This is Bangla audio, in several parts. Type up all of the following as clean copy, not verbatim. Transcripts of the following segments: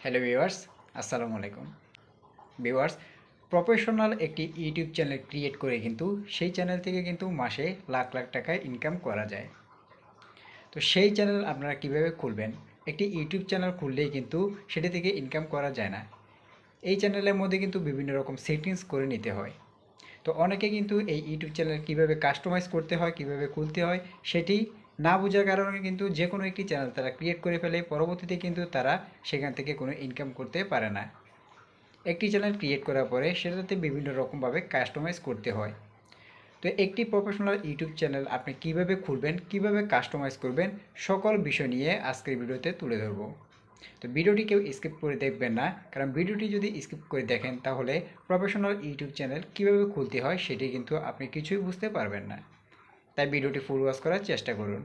হ্যালো ভিউয়ার্স, আসসালামু আলাইকুম। ভিউয়ার্স, প্রফেশনাল একটি ইউটিউব চ্যানেল ক্রিয়েট করে কিন্তু সেই চ্যানেল থেকে কিন্তু মাসে লাখ লাখ টাকা ইনকাম করা যায়। তো সেই চ্যানেল আপনারা কিভাবে খুলবেন? একটি ইউটিউব চ্যানেল খুললেই কিন্তু সেটি থেকে ইনকাম করা যায় না। এই চ্যানেলের মধ্যে কিন্তু বিভিন্ন রকম সেটিংস করে নিতে হয়। তো অনেকে কিন্তু এই ইউটিউব চ্যানেল কীভাবে কাস্টমাইজ করতে হয়, কীভাবে খুলতে হয় সেটি না বোঝার কারণে কিন্তু যে কোনো একটি চ্যানেল তারা ক্রিয়েট করে ফেলে, পরবর্তীতে কিন্তু তারা সেখান থেকে কোনো ইনকাম করতে পারে না। একটি চ্যানেল ক্রিয়েট করার পরে সেটাতে বিভিন্ন রকমভাবে কাস্টমাইজ করতে হয়। তো একটি প্রফেশনাল ইউটিউব চ্যানেল আপনি কিভাবে খুলবেন, কিভাবে কাস্টমাইজ করবেন, সকল বিষয় নিয়ে আজকের ভিডিওতে তুলে ধরব। তো ভিডিওটি কেউ স্কিপ করে দেখবেন না, কারণ ভিডিওটি যদি স্কিপ করে দেখেন তাহলে প্রফেশনাল ইউটিউব চ্যানেল কিভাবে খুলতে হয় সেটি কিন্তু আপনি কিছুই বুঝতে পারবেন না। তাই ভিডিওটি ফুল ওয়াচ করার চেষ্টা করুন।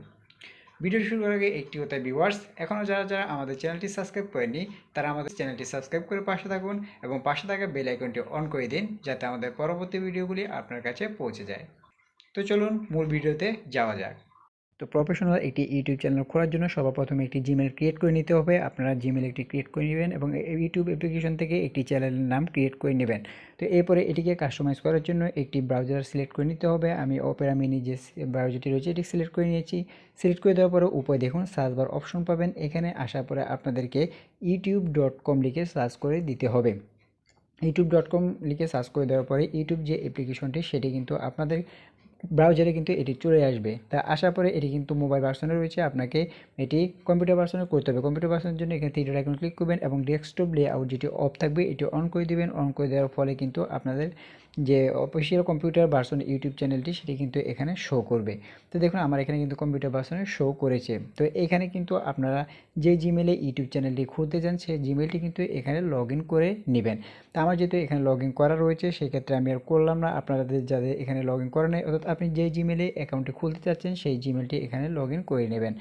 ভিডিও শুরু করার আগে একটি কথা ভিউয়ার্স, এখনও যারা যারা আমাদের চ্যানেলটি সাবস্ক্রাইব করেননি তারা আমাদের চ্যানেলটি সাবস্ক্রাইব করে পাশে থাকুন এবং পাশে থাকা বেল আইকনটি অন করে দিন, যাতে আমাদের পরবর্তী ভিডিওগুলি আপনার কাছে পৌঁছে যায়। তো চলুন মূল ভিডিওতে যাওয়া যাক। তো প্রফেশনাল একটি ইউটিউব চ্যানেল খোলার জন্য সর্বপ্রথমে একটি জিমেল ক্রিয়েট করে নিতে হবে। আপনারা জিমেল একটি ক্রিয়েট করে নেবেন এবং ইউটিউব অ্যাপ্লিকেশন থেকে একটি চ্যানেলের নাম ক্রিয়েট করে নেবেন। তো এরপরে এটিকে কাস্টমাইজ করার জন্য একটি ব্রাউজার সিলেক্ট করে নিতে হবে। আমি ওপেরা মিনি যে ব্রাউজারটি রয়েছে এটি সিলেক্ট করে নিয়েছি। সিলেক্ট করে দেওয়ার পরে উপরে দেখুন সার্চ বার অপশন পাবেন। এখানে আসার পরে আপনাদেরকে youtube.com লিখে সার্চ করে দিতে হবে। youtube.com লিখে সার্চ করে দেওয়ার পরে ইউটিউব যে অ্যাপ্লিকেশনটি সেটি কিন্তু আপনাদের ব্রাউজারে কিন্তু এটি চলে আসবে। তা আসার পরে এটি কিন্তু মোবাইল ভার্সনে রয়েছে, আপনাকে এটি কম্পিউটার ভার্সনে করতে হবে। কম্পিউটার ভার্সনের জন্য এখানে থ্রি ডট আইকন ক্লিক করবেন এবং ডেস্কটপ লেআউট যেটি অফ থাকবে এটি অন করে দিবেন। অন করে দেওয়ার ফলে কিন্তু আপনাদের যে অফিসিয়াল কম্পিউটার ভার্সন ইউটিউব চ্যানেলটি সেটি কিন্তু এখানে শো করবে। তো দেখুন আমার এখানে কিন্তু কম্পিউটার ভার্সনে শো করেছে। তো এখানে কিন্তু আপনারা যে জিমেলে ইউটিউব চ্যানেলটি খুলতে চান সেই জিমেলটি কিন্তু এখানে লগ ইন করে নেবেন। তো আমার যেহেতু এখানে লগ ইন করা রয়েছে সেক্ষেত্রে আমি আর করলাম না। আপনাদের যাদের এখানে লগ ইন করা নেই, অর্থাৎ আপনি যে জিমেলে অ্যাকাউন্টটি খুলতে চাচ্ছেন সেই জিমেলটি এখানে লগ ইন করে নেবেন।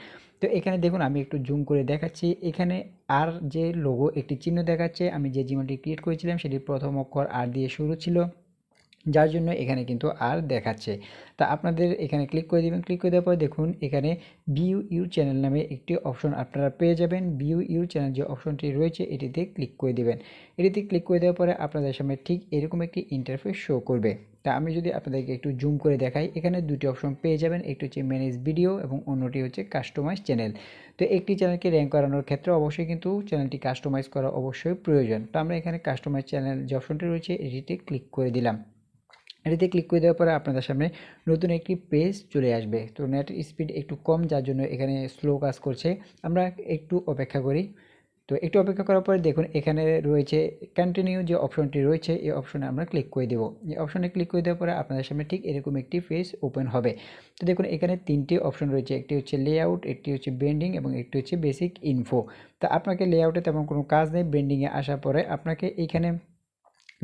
তো এখানে দেখুন আমি একটু জুম করে দেখাচ্ছি। এখানে আর যে লোগো একটি চিহ্ন দেখাচ্ছে, আমি যে জিমেলটি ক্রিয়েট করেছিলাম সেটির প্রথম অক্ষর আর দিয়ে শুরু ছিল, যার জন্য এখানে কিন্তু আর দেখাচ্ছে। তা আপনাদের এখানে ক্লিক করে দেবেন। ক্লিক করে দেওয়ার পর দেখুন এখানে ভিউ ইউর চ্যানেল নামে একটি অপশন আপনারা পেয়ে যাবেন। ভিউ ইউর চ্যানেল যে অপশনটি রয়েছে এটিতে ক্লিক করে দেবেন। এটিতে ক্লিক করে দেওয়ার পরে আপনাদের সামনে ঠিক এরকম একটি ইন্টারফেস শো করবে। তা আমি যদি আপনাদেরকে একটু জুম করে দেখাই, এখানে দুটি অপশন পেয়ে যাবেন, একটি হচ্ছে ম্যানেজ ভিডিও এবং অন্যটি হচ্ছে কাস্টমাইজ চ্যানেল। তো একটি চ্যানেলকে র্যাঙ্ক করানোর ক্ষেত্রে অবশ্যই কিন্তু চ্যানেলটি কাস্টমাইজ করা অবশ্যই প্রয়োজন। তো আমরা এখানে কাস্টমাইজ চ্যানেল যে অপশনটি রয়েছে এটিতে ক্লিক করে দিলাম। এটিতে ক্লিক করে দেওয়ার পরে আপনাদের সামনে নতুন একটি পেজ চলে আসবে। তো নেট স্পিড একটু কম, যার জন্য এখানে স্লো কাজ করছে, আমরা একটু অপেক্ষা করি। তো একটু অপেক্ষা করার পরে দেখুন এখানে রয়েছে কন্টিনিউ যে অপশনটি রয়েছে এই অপশনে আমরা ক্লিক করে দেবো। এই অপশনে ক্লিক করে দেওয়ার পরে আপনাদের সামনে ঠিক এরকম একটি পেজ ওপেন হবে। তো দেখুন এখানে তিনটি অপশন রয়েছে, একটি হচ্ছে লেআউট, একটি হচ্ছে ব্র্যান্ডিং এবং একটি হচ্ছে বেসিক ইনফো। তো আপনাকে লেআউটে তেমন কোনো কাজ নেই। ব্র্যান্ডিংয়ে আসার পরে আপনাকে এইখানে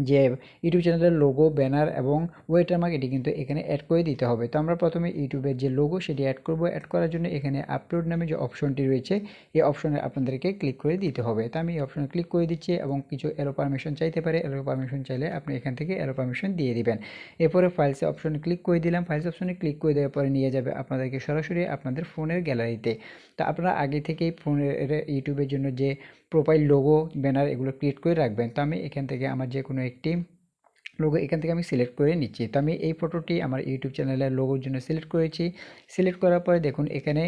যে ইউটিউব চ্যানেলের লোগো, ব্যানার এবং ওয়াটারমার্ক এটি কিন্তু এখানে অ্যাড করে দিতে হবে। তো আমরা প্রথমে ইউটিউবের যে লোগো সেটি অ্যাড করব। অ্যাড করার জন্য এখানে আপলোড নামে যে অপশনটি রয়েছে এই অপশনে আপনাদেরকে ক্লিক করে দিতে হবে। তো আমি এই অপশনে ক্লিক করে দিচ্ছি এবং কিছু অ্যালো পারমিশন চাইতে পারে, অ্যালো পারমিশন চাইলে আপনি এখান থেকে অ্যালো পারমিশন দিয়ে দিবেন। এরপরে ফাইলস অপশনে ক্লিক করে দিলাম। ফাইলস অপশনে ক্লিক করে দেওয়ার পরে নিয়ে যাবে আপনাদেরকে সরাসরি আপনাদের ফোনের গ্যালারিতে। তো আপনারা আগে থেকেই ফোনের ইউটিউবের জন্য যে প্রোফাইল, লোগো, ব্যানার এগুলো ক্রিয়েট করে রাখবেন। তো আমি এখান থেকে আমার যে কোনো একটি লোগো এখান থেকে আমি সিলেক্ট করে নিচ্ছি। তো আমি এই ফটোটি আমার ইউটিউব চ্যানেলের লোগোর জন্য সিলেক্ট করেছি। সিলেক্ট করার পরে দেখুন এখানে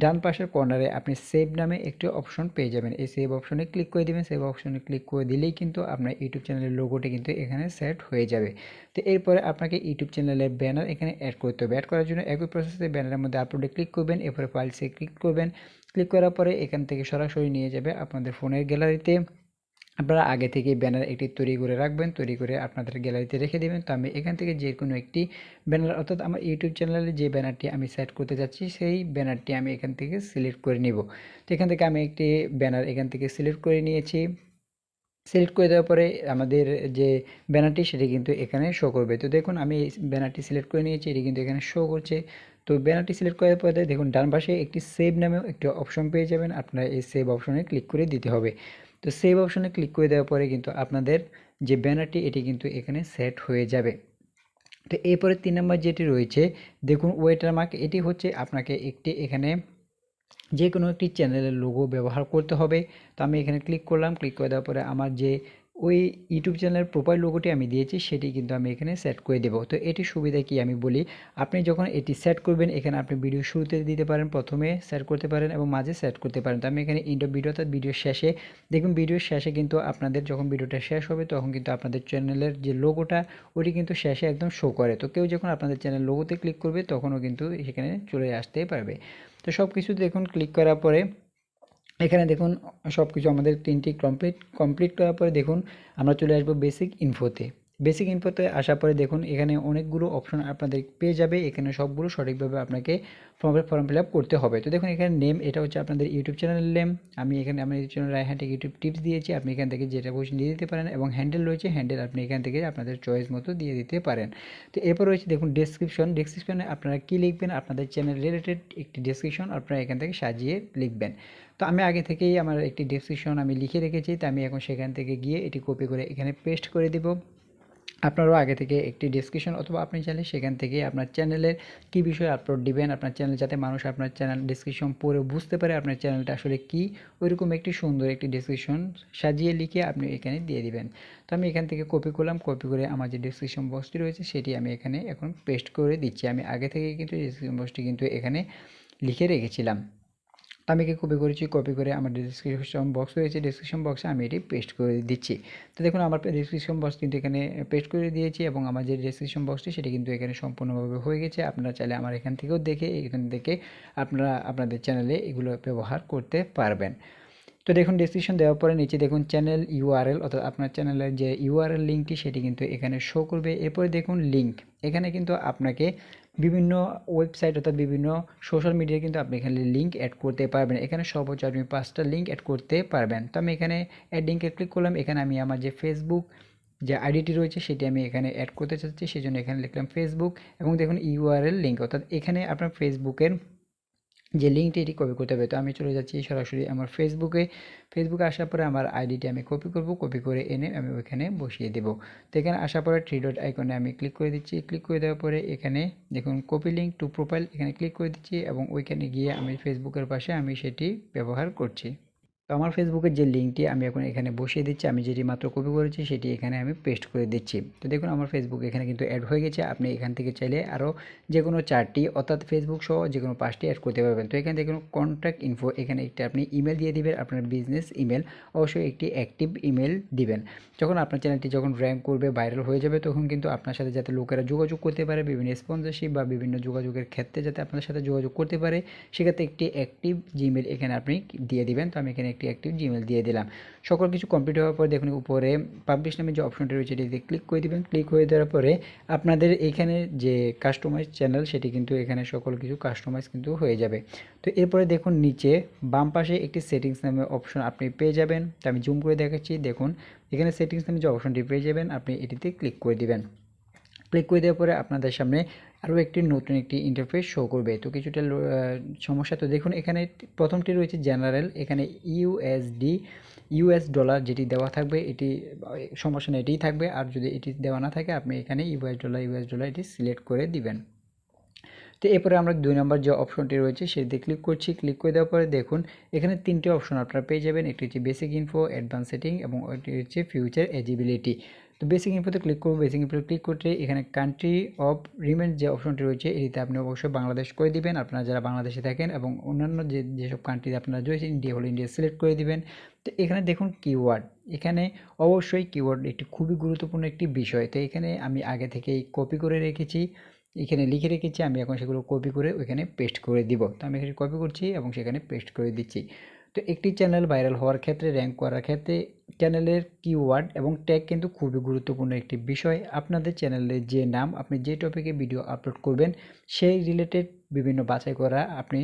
ডান পাশের কর্নারে আপনি সেভ নামে একটি অপশন পেয়ে যাবেন। এই সেভ অপশনে ক্লিক করে দেবেন। সেভ অপশনে ক্লিক করে দিলেই কিন্তু আপনার ইউটিউব চ্যানেলের লোগোটি কিন্তু এখানে সেট হয়ে যাবে। তো এরপরে আপনাকে ইউটিউব চ্যানেলের ব্যানার এখানে অ্যাড করতে হবে। অ্যাড করার জন্য একই প্রসেসে ব্যানারের মধ্যে আপলোডে ক্লিক করবেন। এরপরে ফাইলসে ক্লিক করবেন। ক্লিক করার পরে এখান থেকে সরাসরি নিয়ে যাবে আপনাদের ফোনের গ্যালারিতে। আপনারা আগে থেকেই ব্যানার একটি তৈরি করে রাখবেন, তৈরি করে আপনাদের গ্যালারিতে রেখে দেবেন। তো আমি এখান থেকে যে কোনো একটি ব্যানার, অর্থাৎ আমার ইউটিউব চ্যানেলে যে ব্যানারটি আমি সেট করতে যাচ্ছি সেই ব্যানারটি আমি এখান থেকে সিলেক্ট করে নিব। তো এখান থেকে আমি একটি ব্যানার এখান থেকে সিলেক্ট করে নিয়েছি। সিলেক্ট করে দেওয়ার পরে আমাদের যে ব্যানারটি সেটি কিন্তু এখানে শো করবে। তো দেখুন আমি এই ব্যানারটি সিলেক্ট করে নিয়েছি, এটি কিন্তু এখানে শো করছে। তো ব্যানারটি সিলেক্ট করার পরে দেখুন ডান পাশে একটি সেভ নামেও একটি অপশন পেয়ে যাবেন। আপনারা এই সেভ অপশনে ক্লিক করে দিতে হবে। তো সেভ অপশনে ক্লিক করে দেওয়ার পরে কিন্তু আপনাদের যে ব্যানারটি এটি কিন্তু এখানে সেট হয়ে যাবে। তো এরপরে 3 নম্বর যেটি রয়েছে দেখুন ওয়াটারমার্ক, এটি হচ্ছে আপনাকে একটি এখানে যে কোনো একটি চ্যানেলের লোগো ব্যবহার করতে হবে। তো আমি এখানে ক্লিক করলাম, ক্লিক করে দেওয়ার পরে আমার যে ওই ইউটিউব চ্যানেলের প্রোফাইল লোগোটি আমি দিয়েছি সেটি কিন্তু আমি এখানে সেট করে দেবো। তো এটির সুবিধা কি আমি বলি, আপনি যখন এটি সেট করবেন এখানে আপনি ভিডিও শুরুতে দিতে পারেন, প্রথমে সেট করতে পারেন এবং মাঝে সেট করতে পারেন। তো আমি এখানে ভিডিও অর্থাৎ ভিডিওর শেষে দেখুন, ভিডিওর শেষে কিন্তু আপনাদের যখন ভিডিওটা শেষ হবে তখন কিন্তু আপনাদের চ্যানেলের যে লোগোটা ওটি কিন্তু শেষে একদম শো করে। তো কেউ যখন আপনাদের চ্যানেল লোগোতে ক্লিক করবে তখনও কিন্তু সেখানে চলে আসতে পারবে। তো সব কিছু দেখুন ক্লিক করার পরে এখানে দেখুন সব কিছু আমাদের 3টি কমপ্লিট করার পরে দেখুন আমরা চলে আসবো বেসিক ইনফোতে। বেসিক ইনফোতে আসার পরে দেখুন এখানে অনেকগুলো অপশন আপনাদের পেয়ে যাবে, এখানে সবগুলো সঠিকভাবে আপনাকে ফর্ম ফিল আপ করতে হবে। তো দেখুন এখানে নেম, এটা হচ্ছে আপনাদের ইউটিউব চ্যানেলের নেম। আমি এখানে আমার YouTube channel Raihan take YouTube tips দিয়েছি, আপনি এখান থেকে যেটা বসে দিয়ে দিতে পারেন। এবং হ্যান্ডেল রয়েছে, হ্যান্ডেল আপনি এখান থেকে আপনাদের চয়েস মতো দিয়ে দিতে পারেন। তো এরপর রয়েছে দেখুন ডেসক্রিপশনে আপনারা কী লিখবেন, আপনাদের চ্যানেল রিলেটেড একটি ডেসক্রিপশন আপনারা এখান থেকে সাজিয়ে লিখবেন। তো আমি আগে থেকেই আমার একটি ডেসক্রিপশন আমি লিখে রেখেছি, তো আমি এখন সেখান থেকে গিয়ে এটি কপি করে এখানে পেস্ট করে দেব। আপনারাও আগে থেকে একটি ডেসক্রিপশন অথবা আপনি চাইলে সেখান থেকে আপনার চ্যানেলের কী বিষয়ে আপলোড দিবেন, আপনার চ্যানেল যাতে মানুষ আপনার চ্যানেল ডেসক্রিপশন পড়ে বুঝতে পারে আপনার চ্যানেলটা আসলে কী, ওইরকম একটি সুন্দর একটি ডেসক্রিপশন সাজিয়ে লিখে আপনি এখানে দিয়ে দিবেন। তো আমি এখান থেকে কপি করলাম, কপি করে আমার যে ডেসক্রিপশন বক্সটি রয়েছে সেটি আমি এখানে এখন পেস্ট করে দিচ্ছি। আমি আগে থেকে কিন্তু ডেসক্রিপশন বক্সটি কিন্তু এখানে লিখে রেখেছিলাম। তো আমি কি কপি করেছি, কপি করে আমার ডেসক্রিপশন বক্স রয়েছে, ডেসক্রিপশন বক্সে আমি এটি পেস্ট করে দিচ্ছি। তো দেখুন আমার ডেসক্রিপশন বক্স কিন্তু এখানে পেস্ট করে দিয়েছি এবং আমার যে ডেসক্রিপশন বক্সটি সেটি কিন্তু এখানে সম্পূর্ণভাবে হয়ে গেছে। আপনারা চাইলে আমার এখান থেকেও দেখে এখান থেকে আপনারা আপনাদের চ্যানেলে এগুলো ব্যবহার করতে পারবেন। তো দেখুন ডেসক্রিপশন দেওয়ার পরে নিচে দেখুন চ্যানেল ইউআরএল অর্থাৎ আপনার চ্যানেলের যে ইউআরএল লিঙ্কটি সেটি কিন্তু এখানে শো করবে। এরপরে দেখুন লিঙ্ক, এখানে কিন্তু আপনাকে বিভিন্ন ওয়েবসাইট অর্থাৎ বিভিন্ন সোশ্যাল মিডিয়ায় কিন্তু আপনি এখানে লিঙ্ক অ্যাড করতে পারবেন। এখানে সর্বোচ্চ আপনি 5টা লিঙ্ক অ্যাড করতে পারবেন। তো আমি এখানে অ্যাড লিঙ্কে ক্লিক করলাম, এখানে আমি আমার যে ফেসবুক যে আইডিটি রয়েছে সেটি আমি এখানে অ্যাড করতে চাচ্ছি, সেই জন্য এখানে লিখলাম ফেসবুক এবং দেখুন ইউআরএল লিঙ্ক অর্থাৎ এখানে আপনার ফেসবুকের যে লিঙ্কটি এটি কপি করতে হবে। তো আমি চলে যাচ্ছি সরাসরি আমার ফেসবুকে আসার পরে আমার আইডিটি আমি কপি করব, কপি করে এনে আমি ওইখানে বসিয়ে দেব। তো এখানে আসার পরে 3 ডট আইকনে আমি ক্লিক করে দিচ্ছি, ক্লিক করে দেওয়ার পরে এখানে দেখুন কপি লিঙ্ক টু প্রোফাইল এখানে ক্লিক করে দিচ্ছি এবং ওইখানে গিয়ে আমি ফেসবুকের পাশে আমি সেটি ব্যবহার করছি। তো আমার ফেসবুকের যে লিঙ্কটি আমি এখন এখানে বসিয়ে দিচ্ছি, আমি যেটি মাত্র কপি করেছি সেটি এখানে আমি পেস্ট করে দিচ্ছি। তো দেখুন আমার ফেসবুক এখানে কিন্তু অ্যাড হয়ে গেছে। আপনি এখান থেকে চাইলে আরও যে কোনো 4টি অর্থাৎ ফেসবুক সহ যে কোনো 5টি অ্যাড করতে পারবেন। তো এখানে দেখুন কন্ট্যাক্ট ইনফো, এখানে একটি আপনি ইমেল দিয়ে দিবেন, আপনার বিজনেস ইমেল, অবশ্যই একটি অ্যাক্টিভ ইমেল দিবেন। যখন আপনার চ্যানেলটি যখন র্যাঙ্ক করবে, ভাইরাল হয়ে যাবে, তখন কিন্তু আপনার সাথে যাতে লোকেরা যোগাযোগ করতে পারে বিভিন্ন স্পন্সরশিপ বা বিভিন্ন যোগাযোগের ক্ষেত্রে যাতে আপনার সাথে যোগাযোগ করতে পারে, সেক্ষেত্রে একটি অ্যাক্টিভ জিমেল এখানে আপনি দিয়ে দিবেন। তো আমি এখানে একটি অ্যাক্টিভ জিমেল দিয়ে দিলাম। সকল কিছু কমপ্লিট হওয়ার পর দেখুন উপরে পাবলিশ নামে যে অপশনটি রয়েছে এটিতে ক্লিক করে দিবেন। ক্লিক হয়ে দেওয়ার পরে আপনাদের এখানে যে কাস্টমাইজ চ্যানেল সেটি কিন্তু এখানে সকল কিছু কাস্টমাইজ কিন্তু হয়ে যাবে। তো এরপরে দেখুন নিচে বাম পাশে একটি সেটিংস নামে অপশন আপনি পেয়ে যাবেন। তো আমি জুম করে দেখাচ্ছি, দেখুন এখানে সেটিংস নামে যে অপশনটি পেয়ে যাবেন আপনি এটিতে ক্লিক করে দিবেন। ক্লিক করে দেওয়ার পরে আপনাদের সামনে আরও একটি নতুন একটি ইন্টারফেস শো করবে। তো কিছুটা সমস্যা, তো দেখুন এখানে প্রথমটি রয়েছে জেনারেল, এখানে ইউএস ডলার যেটি দেওয়া থাকবে এটি সমস্যা নেই, এটিই থাকবে। আর যদি এটি দেওয়া না থাকে আপনি এখানে ইউএস ডলার এটি সিলেক্ট করে দিবেন। তো এরপরে আমরা 2 নম্বর যে অপশনটি রয়েছে সেটিতে ক্লিক করছি। ক্লিক করে দেওয়ার পরে দেখুন এখানে 3টে অপশন আপনারা পেয়ে যাবেন, একটি হচ্ছে বেসিক ইনফো, অ্যাডভান্স সেটিং এবং একটি হচ্ছে ফিউচার এজিবিলিটি। তো বেসিক ইনফোতে ক্লিক করব, বেসিক ইনফোতে ক্লিক করতে এখানে কান্ট্রি অফ রিমেন যে অপশনটি রয়েছে এটিতে আপনি অবশ্যই বাংলাদেশ করে দিবেন, আপনারা যারা বাংলাদেশে থাকেন, এবং অন্যান্য যেসব কান্ট্রি আপনারা রয়েছে ইন্ডিয়া হলে ইন্ডিয়া সিলেক্ট করে দিবেন। তো এখানে দেখুন কিওয়ার্ড, এখানে অবশ্যই কিওয়ার্ড একটি খুবই গুরুত্বপূর্ণ একটি বিষয়। তো এখানে আমি আগে থেকেই কপি করে রেখেছি, এখানে লিখে রেখেছি, আমি এখন সেগুলো কপি করে ওইখানে পেস্ট করে দিব। তো আমি এখানে কপি করছি এবং সেখানে পেস্ট করে দিচ্ছি। তো একটি চ্যানেল ভাইরাল হওয়ার ক্ষেত্রে, র্যাঙ্ক করার ক্ষেত্রে চ্যানেলের কিওয়ার্ড এবং ট্যাগ কিন্তু খুবই গুরুত্বপূর্ণ একটি বিষয়। আপনাদের চ্যানেলের যে নাম, আপনি যে টপিকে ভিডিও আপলোড করবেন সেই রিলেটেড বিভিন্ন বাছাই করা আপনি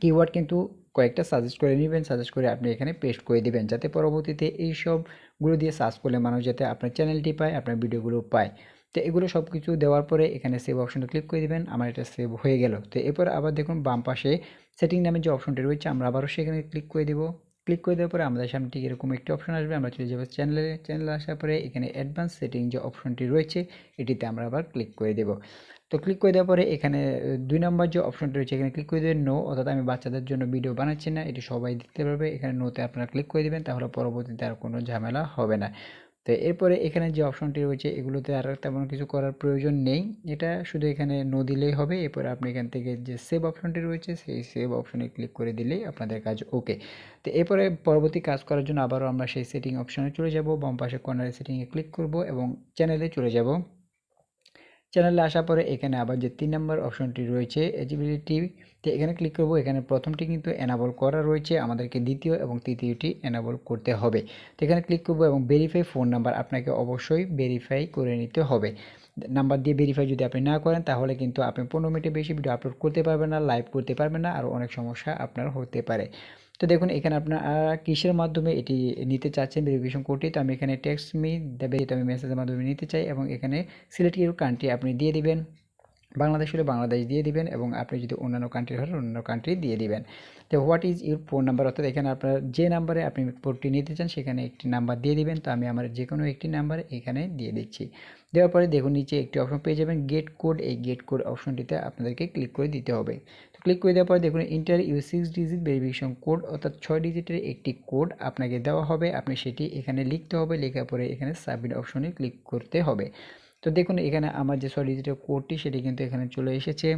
কিওয়ার্ড কিন্তু কয়েকটা সাজেস্ট করে নেবেন, সাজেস্ট করে আপনি এখানে পেস্ট করে দিবেন, যাতে পরবর্তীতে এই সবগুলো দিয়ে সার্চ করলে মানুষ যাতে আপনার চ্যানেলটি পায়, আপনার ভিডিওগুলো পায়। তো এগুলো সব কিছু দেওয়ার পরে এখানে সেভ অপশনটা ক্লিক করে দিবেন, আমার এটা সেভ হয়ে গেল। তো এরপর আবার দেখুন বাম পাশে সেটিং নামে যে অপশনটি রয়েছে আমরা আবারও সেখানে ক্লিক করে দিব। ক্লিক করে দেওয়ার পরে আমাদের সামনে ঠিক এরকম একটি অপশন আসবে। আমরা চলে যাবো চ্যানেলে আসার পরে এখানে অ্যাডভান্স সেটিং যে অপশনটি রয়েছে এটিতে আমরা আবার ক্লিক করে দেব। তো ক্লিক করে দেওয়ার পরে এখানে 2 নম্বর যে অপশনটি রয়েছে এখানে ক্লিক করে দেবেন নো, অর্থাৎ আমি বাচ্চাদের জন্য ভিডিও বানাচ্ছি না, এটি সবাই দেখতে পারবে। এখানে নোতে আপনারা ক্লিক করে দেবেন, তাহলে পরবর্তীতে আর কোনো ঝামেলা হবে না। তো এরপরে এখানে যে অপশনটি রয়েছে এগুলোতে আর তেমন কিছু করার প্রয়োজন নেই, এটা শুধু এখানে নো দিলেই হবে। এরপরে আপনি এখান থেকে যে সেভ অপশনটি রয়েছে সেই সেভ অপশনে ক্লিক করে দিলেই আপনাদের কাজ ওকে। তো এরপরে পরবর্তী কাজ করার জন্য আবারও আমরা সেই সেটিং অপশনে চলে যাব, বাম পাশে কর্নারে সেটিংয়ে ক্লিক করব এবং চ্যানেলে চলে যাব। চ্যানেলে আসার পরে এখানে আবার যে 3 নম্বর অপশনটি রয়েছে এলিজিবিলিটি, তো এখানে ক্লিক করব। এখানে প্রথমটি কিন্তু এনাবল করা রয়েছে, আমাদেরকে দ্বিতীয় এবং তৃতীয়টি এনাবল করতে হবে। তো এখানে ক্লিক করব এবং ভেরিফাই ফোন নাম্বার আপনাকে অবশ্যই ভেরিফাই করে নিতে হবে। নাম্বার দিয়ে ভেরিফাই যদি আপনি না করেন তাহলে কিন্তু আপনি 15 মিনিটের বেশি ভিডিও আপলোড করতে পারবেন না, লাইভ করতে পারবেন না, আরও অনেক সমস্যা আপনার হতে পারে। তো দেখুন এখানে আপনার কিসের মাধ্যমে এটি নিতে চাচ্ছেন ভেরিফিকেশন কোডটি, তো আমি এখানে টেক্সট মি দেবে, তো আমি মেসেজের মাধ্যমে নিতে চাই এবং এখানে সিলেক্ট ইউর কান্ট্রি আপনি দিয়ে দিবেন, বাংলাদেশ হলে বাংলাদেশ দিয়ে দিবেন এবং আপনি যদি অন্যান্য কান্ট্রি হলে অন্যান্য কান্ট্রি দিয়ে দিবেন। তো what is your phone number, অর্থাৎ এখানে আপনার যে নাম্বারে আপনি কোডটি নিতে চান সেখানে একটি নাম্বার দিয়ে দিবেন। তো আমি আমার যে কোনো একটি নাম্বার এখানে দিয়ে দিচ্ছি। দেওয়ার পরে দেখুন নিচে একটি অপশন পেয়ে যাবেন গেট কোড, এই গেট কোড অপশনটিতে আপনাদেরকে ক্লিক করে দিতে হবে। তো ক্লিক করে দেওয়ার পরে দেখুন enter you 6 digit verification code, অর্থাৎ 6 ডিজিটের একটি কোড আপনাকে দেওয়া হবে, আপনি সেটি এখানে লিখতে হবে। লেখার পরে এখানে সাবমিট অপশনে ক্লিক করতে হবে। তো দেখুন এখানে আমার যে 6 ডিজিটের কোডটি সেটি কিন্তু এখানে চলে এসেছে।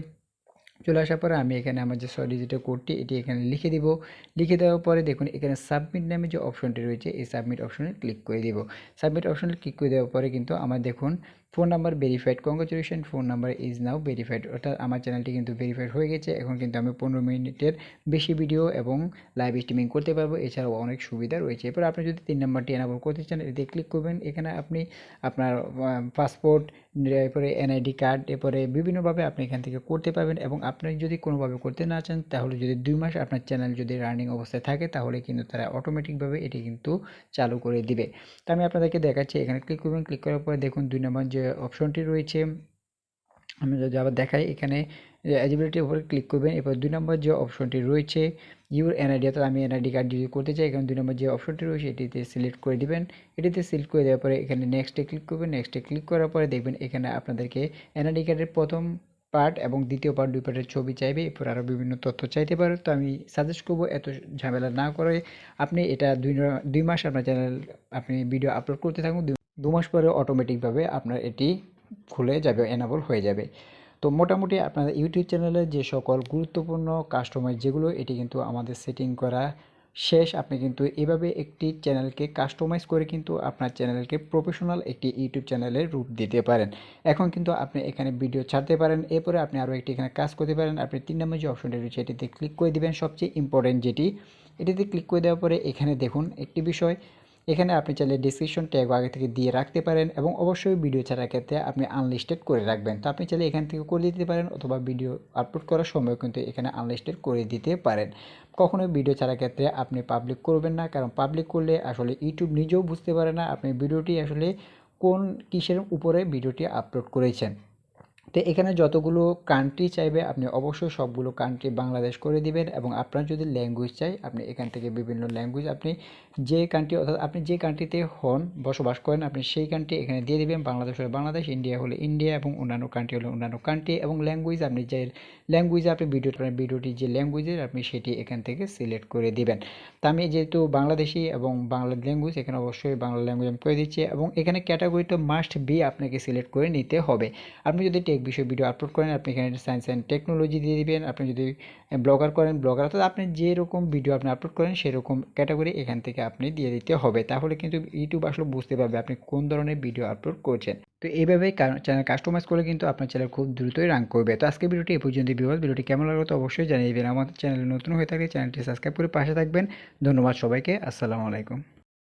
চলে আসার পরে আমি এখানে আমার যে 6 ডিজিটের কোডটি এটি এখানে লিখে দিব। লিখে দেওয়ার পরে দেখুন এখানে সাবমিট নামে যে অপশনটি রয়েছে এই সাবমিট অপশনে ক্লিক করে দিব। সাবমিট অপশনে ক্লিক করে দেওয়ার পরে কিন্তু আমার দেখুন phone number verified, congratulation phone number is now verified, অর্থাৎ আমার চ্যানেলটি কিন্তু ভেরিফাইড হয়ে গেছে। এখন কিন্তু আমি 15 মিনিটের বেশি ভিডিও এবং লাইভ স্ট্রিমিং করতে পারবো, এছাড়াও অনেক সুবিধা রয়েছে। এরপর আপনি যদি 3 নাম্বারটি এনাবল করতে চান এতে ক্লিক করবেন। এখানে আপনি আপনার পাসপোর্ট, এরপরে এনআইডি কার্ড, এরপরে বিভিন্নভাবে আপনি এখান থেকে করতে পারবেন এবং আপনি যদি কোনোভাবে করতে না চান তাহলে যদি 2 মাস আপনার চ্যানেল যদি রানিং অবস্থায় থাকে তাহলে কিন্তু তারা অটোমেটিকভাবে এটি কিন্তু চালু করে দিবে। তো আমি আপনাদেরকে দেখাচ্ছি, এখানে ক্লিক করবেন। ক্লিক করার পরে দেখুন 2 নম্বর যে অপশনটি রয়েছে আমি যদি আবার দেখাই, এখানে এলিজিবিলিটির উপরে ক্লিক করবেন। এরপর 2 নম্বর যে অপশনটি রয়েছে ইউর এনআইডি, অর্থাৎ আমি এনআইডি কার্ড যদি করতে চাই এখানে 2 নম্বর যে অপশনটি রয়েছে এটিতে সিলেক্ট করে দিবেন। এটিতে সিলেক্ট করে দেওয়ার পরে এখানে নেক্সটে ক্লিক করবেন। নেক্সটে ক্লিক করার পরে দেখবেন এখানে আপনাদেরকে এনআইডি কার্ডের প্রথম পার্ট এবং দ্বিতীয় পার্ট 2 পার্টের ছবি চাইবে, এরপর আরও বিভিন্ন তথ্য চাইতে পারে। তো আমি সাজেস্ট করবো এত ঝামেলা না করে আপনি এটা 2 মাস আপনার চ্যানেল আপনি ভিডিও আপলোড করতে থাকুন, 2 মাস পরে অটোমেটিকভাবে আপনার এটি খুলে যাবে, এনাবল হয়ে যাবে। তো মোটামুটি আপনাদের ইউটিউব চ্যানেলে যে সকল গুরুত্বপূর্ণ কাস্টমাইজ যেগুলো এটি কিন্তু আমাদের সেটিং করা শেষ। আপনি কিন্তু এভাবে একটি চ্যানেলকে কাস্টমাইজ করে কিন্তু আপনার চ্যানেলকে প্রফেশনাল একটি ইউটিউব চ্যানেলের রূপ দিতে পারেন। এখন কিন্তু আপনি এখানে ভিডিও ছাড়তে পারেন। এরপরে আপনি আরও একটি এখানে কাজ করতে পারেন। আপনি 3 নম্বর যে অপশনটি রয়েছে এটিতে ক্লিক করে দিবেন, সবচেয়ে ইম্পর্টেন্ট যেটি, এটিতে ক্লিক করে দেওয়ার পরে এখানে দেখুন একটি বিষয়, এখানে আপনি চাইলে ডিসক্রিপশন ট্যাগও আগে থেকে দিয়ে রাখতে পারেন এবং অবশ্যই ভিডিও ছাড়ার ক্ষেত্রে আপনি আনলিস্টেড করে রাখবেন। তো আপনি চাইলে এখান থেকে করে দিতে পারেন অথবা ভিডিও আপলোড করার সময় কিন্তু এখানে আনলিস্টেড করে দিতে পারেন। কখনোই ভিডিও ছাড়ার ক্ষেত্রে আপনি পাবলিক করবেন না, কারণ পাবলিক করলে আসলে ইউটিউব নিজেও বুঝতে পারে না আপনি ভিডিওটি আসলে কোন কিসের উপরে ভিডিওটি আপলোড করেছেন। তো এখানে যতগুলো কান্ট্রি চাইবে আপনি অবশ্যই সবগুলো কান্ট্রি বাংলাদেশ করে দিবেন এবং আপনার যদি ল্যাঙ্গুয়েজ চাই আপনি এখান থেকে বিভিন্ন ল্যাঙ্গুয়েজ আপনি যে কান্ট্রি, অর্থাৎ আপনি যে কান্ট্রিতে হন বসবাস করেন আপনি সেই কান্ট্রি এখানে দিয়ে দিবেন। বাংলাদেশ হলে বাংলাদেশ, ইন্ডিয়া হলে ইন্ডিয়া এবং অন্যান্য কান্ট্রি হলে অন্যান্য কান্ট্রি, এবং ল্যাঙ্গুয়েজ আপনি যে ল্যাঙ্গুয়েজে আপনি ভিডিওটি যে ল্যাঙ্গুয়েজের আপনি সেটি এখান থেকে সিলেক্ট করে দিবেন। তো আমি যেহেতু বাংলাদেশি এবং বাংলা ল্যাঙ্গুয়েজ এখানে অবশ্যই বাংলা ল্যাঙ্গুয়েজ আমি করে দিচ্ছি এবং এখানে ক্যাটাগরিটা মাস্ট বি আপনাকে সিলেক্ট করে নিতে হবে। আপনি যদি টেক বিষয়ে ভিডিও আপলোড করেন আপনি এখানে সায়েন্স অ্যান্ড টেকনোলজি দিয়ে দিবেন। আপনি যদি ব্লগার করেন ব্লগার, অর্থাৎ আপনি যেরকম ভিডিও আপনি আপলোড করেন সেরকম ক্যাটাগরি এখান থেকে আপনি দিয়ে দিতে হবে, তাহলে কিন্তু ইউটিউব আসলে বুঝতে পারবে আপনি কোন ধরনের ভিডিও আপলোড করছেন। তো এইভাবেই চ্যানেল কাস্টমাইজ করলে কিন্তু আপনার চ্যানেল খুব দ্রুতই রান করবে। তো আজকে ভিডিওটি এই পর্যন্ত। ভিডিওটি কেমন লাগলো তো অবশ্যই জানিয়ে দেবেন। আমাদের চ্যানেলে নতুন হয়ে থাকলে চ্যানেলটি সাবস্ক্রাইব করে পাশে থাকবেন। ধন্যবাদ সবাইকে। আসসালামু আলাইকুম।